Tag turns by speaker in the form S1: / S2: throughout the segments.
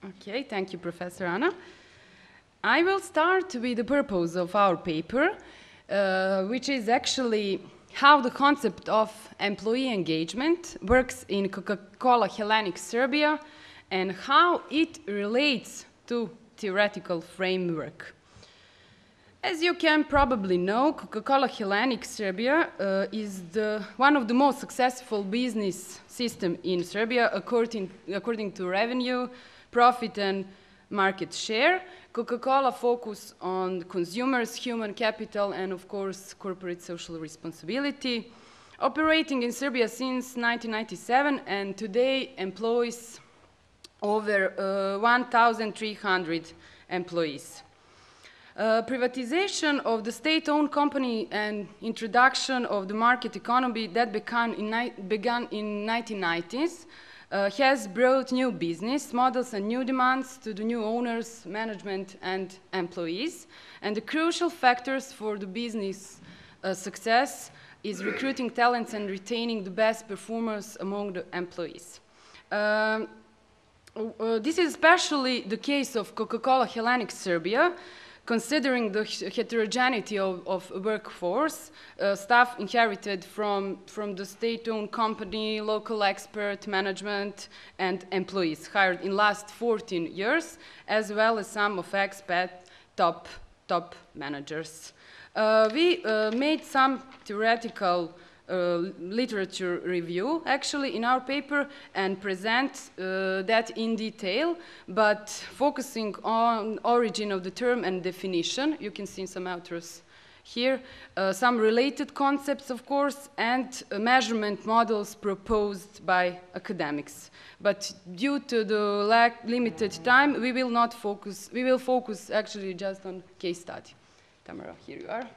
S1: Okay, thank you, Professor Anna. I will start with the purpose of our paper, which is actually how the concept of employee engagement works in Coca-Cola Hellenic Serbia and how it relates to theoretical framework. As you can probably know, Coca-Cola Hellenic Serbia is one of the most successful business systems in Serbia according to revenue, profit and market share. Coca-Cola focus on consumers, human capital, and of course, corporate social responsibility. Operating in Serbia since 1997 and today employs over 1,300 employees. Privatization of the state-owned company and introduction of the market economy that began in 1990s has brought new business models and new demands to the new owners, management, and employees. And the crucial factors for the business success is recruiting talents and retaining the best performers among the employees. This is especially the case of Coca-Cola Hellenic Serbia, considering the heterogeneity of workforce, staff inherited from the state-owned company, local expert management, and employees hired in last 14 years, as well as some of expat top managers. We made some theoretical literature review actually in our paper and present that in detail, but focusing on origin of the term and definition. You can see some authors here, some related concepts of course, and measurement models proposed by academics. But due to the limited time, we will focus actually just on case study. Tamara, here you are.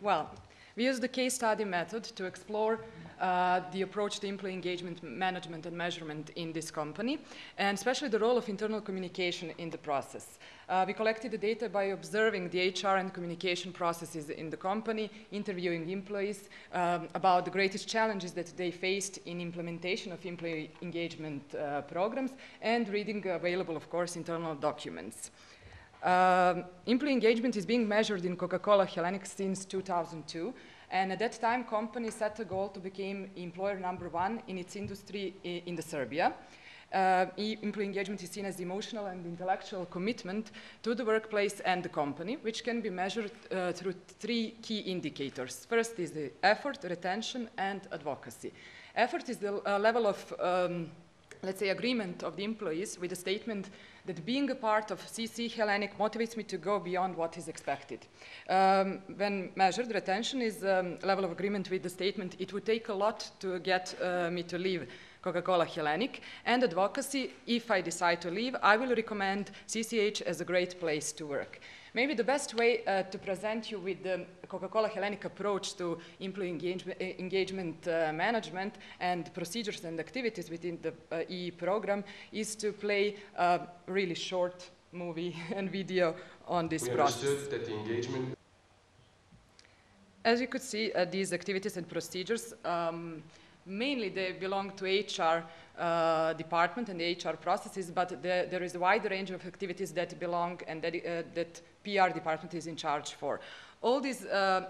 S2: Well, we use the case study method to explore the approach to employee engagement management and measurement in this company, and especially the role of internal communication in the process. We collected the data by observing the HR and communication processes in the company, interviewing employees about the greatest challenges that they faced in implementation of employee engagement programs, and reading available, of course, internal documents. Employee engagement is being measured in Coca-Cola Hellenic since 2002, and at that time, company set a goal to become employer #1 in its industry in Serbia. Employee engagement is seen as emotional and intellectual commitment to the workplace and the company, which can be measured through 3 key indicators. First is the effort, retention, and advocacy. Effort is the level of let's say, agreement of the employees with the statement that being a part of CC Hellenic motivates me to go beyond what is expected. When measured, retention is a level of agreement with the statement, it would take a lot to get me to leave Coca-Cola Hellenic, and advocacy, if I decide to leave, I will recommend CCH as a great place to work. Maybe the best way to present you with the Coca-Cola Hellenic approach to employee engagement management and procedures and activities within the EE program is to play a really short movie and video on this process.
S3: We understood that the engagement...
S2: As you could see, these activities and procedures mainly they belong to HR department and the HR processes, but there is a wide range of activities that belong and that PR department is in charge for. All this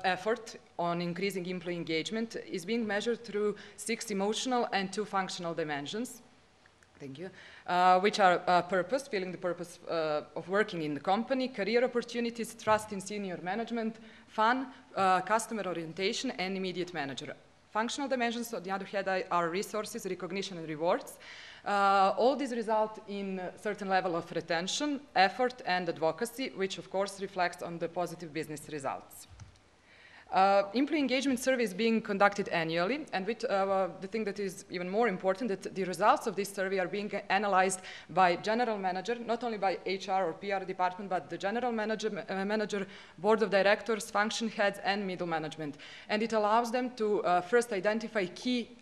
S2: effort on increasing employee engagement is being measured through 6 emotional and 2 functional dimensions. Thank you. Which are purpose, feeling the purpose of working in the company, career opportunities, trust in senior management, fun, customer orientation, and immediate manager. Functional dimensions, on the other hand, are resources, recognition, and rewards. All these result in a certain level of retention, effort, and advocacy, which of course reflects on the positive business results. Employee engagement survey is being conducted annually, and with, the thing that is even more important, that the results of this survey are being analyzed by general manager, not only by HR or PR department, but the general manager, board of directors, function heads, and middle management. And it allows them to first identify key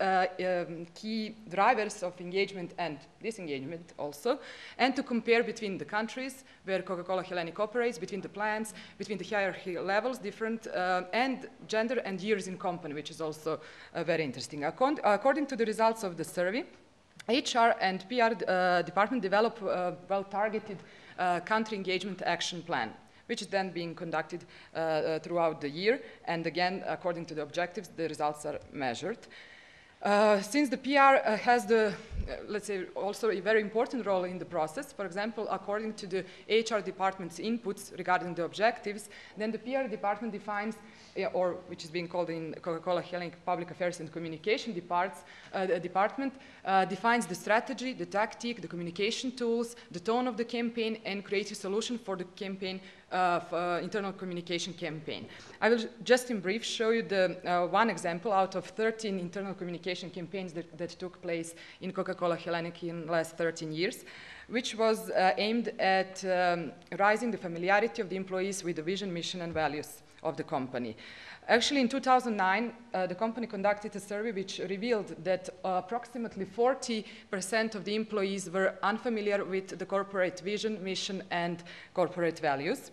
S2: drivers of engagement and disengagement also, and to compare between the countries where Coca-Cola Hellenic operates, between the plants, between the hierarchy levels, different, and gender and years in company, which is also very interesting. According to the results of the survey, HR and PR department develop a well-targeted country engagement action plan, which is then being conducted throughout the year. And again, according to the objectives, the results are measured. Since the PR has the, let's say, also a very important role in the process, for example, according to the HR department's inputs regarding the objectives, then the PR department defines, or which is being called in Coca-Cola Hellenic Public Affairs and Communication department, defines the strategy, the tactic, the communication tools, the tone of the campaign, and creates a solution for the campaign, internal communication campaign. I will just in brief show you the one example out of 13 internal communication campaigns that took place in Coca-Cola Hellenic in the last 13 years, which was aimed at raising the familiarity of the employees with the vision, mission, and values of the company. Actually, in 2009, the company conducted a survey which revealed that approximately 40% of the employees were unfamiliar with the corporate vision, mission, and corporate values.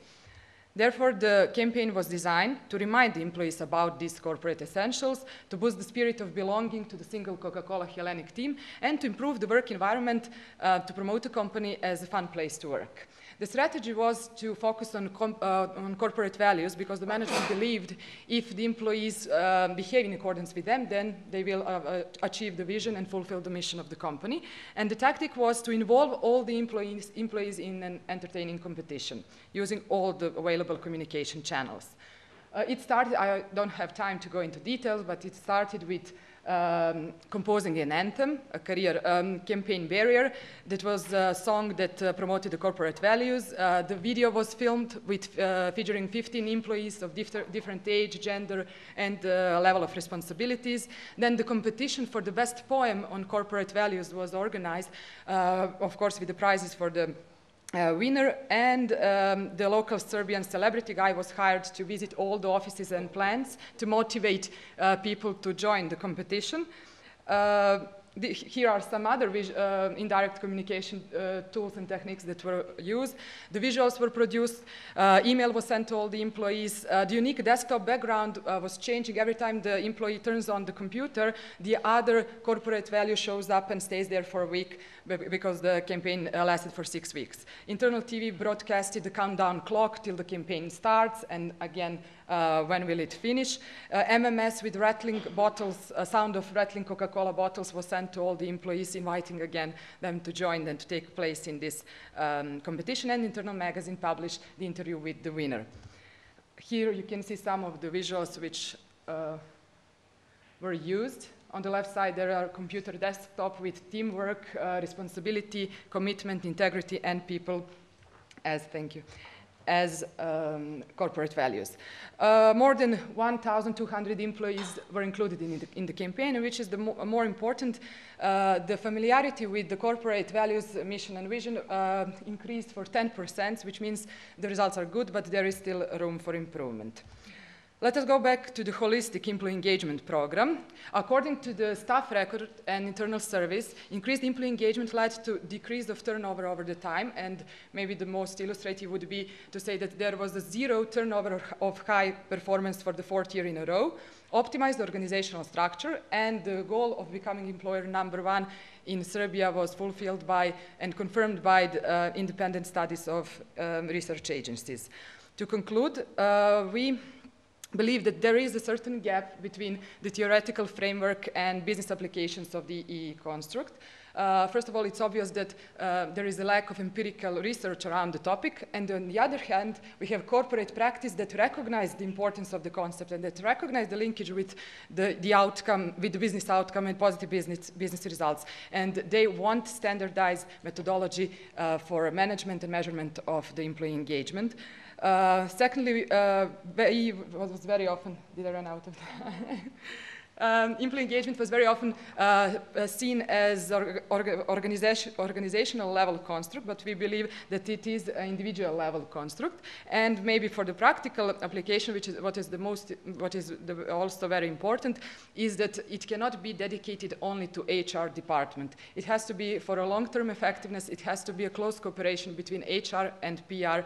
S2: Therefore, the campaign was designed to remind the employees about these corporate essentials, to boost the spirit of belonging to the single Coca-Cola Hellenic team, and to improve the work environment to promote the company as a fun place to work. The strategy was to focus on corporate values because the management believed if the employees behave in accordance with them, then they will achieve the vision and fulfill the mission of the company. And the tactic was to involve all the employees in an entertaining competition using all the available communication channels. It started, I don't have time to go into details, but it started with composing an anthem, a career campaign barrier. That was a song that promoted the corporate values. The video was filmed with featuring 15 employees of different age, gender, and level of responsibilities. Then the competition for the best poem on corporate values was organized, of course, with the prizes for the winner, and the local Serbian celebrity guy was hired to visit all the offices and plants to motivate people to join the competition. Here are some other indirect communication tools and techniques that were used. The visuals were produced, email was sent to all the employees, the unique desktop background was changing every time the employee turns on the computer. The other corporate value shows up and stays there for a week because the campaign lasted for 6 weeks. Internal TV broadcasted the countdown clock till the campaign starts, and again, when will it finish. MMS with rattling bottles, sound of rattling Coca-Cola bottles was sent to all the employees, inviting again them to join and to take place in this competition, and Internal Magazine published the interview with the winner. Here you can see some of the visuals which were used. On the left side, there are computer desktop with teamwork, responsibility, commitment, integrity, and people as, thank you, as corporate values. More than 1,200 employees were included in the campaign, which is the more important. The familiarity with the corporate values, mission, and vision increased for 10%, which means the results are good, but there is still room for improvement. Let us go back to the holistic employee engagement program. According to the staff record and internal surveys, increased employee engagement led to decrease of turnover over the time, and maybe the most illustrative would be to say that there was a 0 turnover of high performance for the 4th year in a row, optimized organizational structure, and the goal of becoming employer #1 in Serbia was fulfilled by and confirmed by the independent studies of research agencies. To conclude, we believe that there is a certain gap between the theoretical framework and business applications of the EE construct. First of all, it's obvious that there is a lack of empirical research around the topic, and on the other hand, we have corporate practice that recognize the importance of the concept and that recognize the linkage with the outcome, with the business outcome and positive business results, and they want standardized methodology for management and measurement of the employee engagement. Secondly, was very often, did I run out of time? Employee engagement was very often seen as organizational level construct, but we believe that it is an individual level construct. And maybe for the practical application, which is also very important, is that it cannot be dedicated only to HR department. It has to be, for a long-term effectiveness, it has to be a close cooperation between HR and PR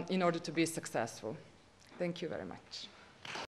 S2: in order to be successful. Thank you very much.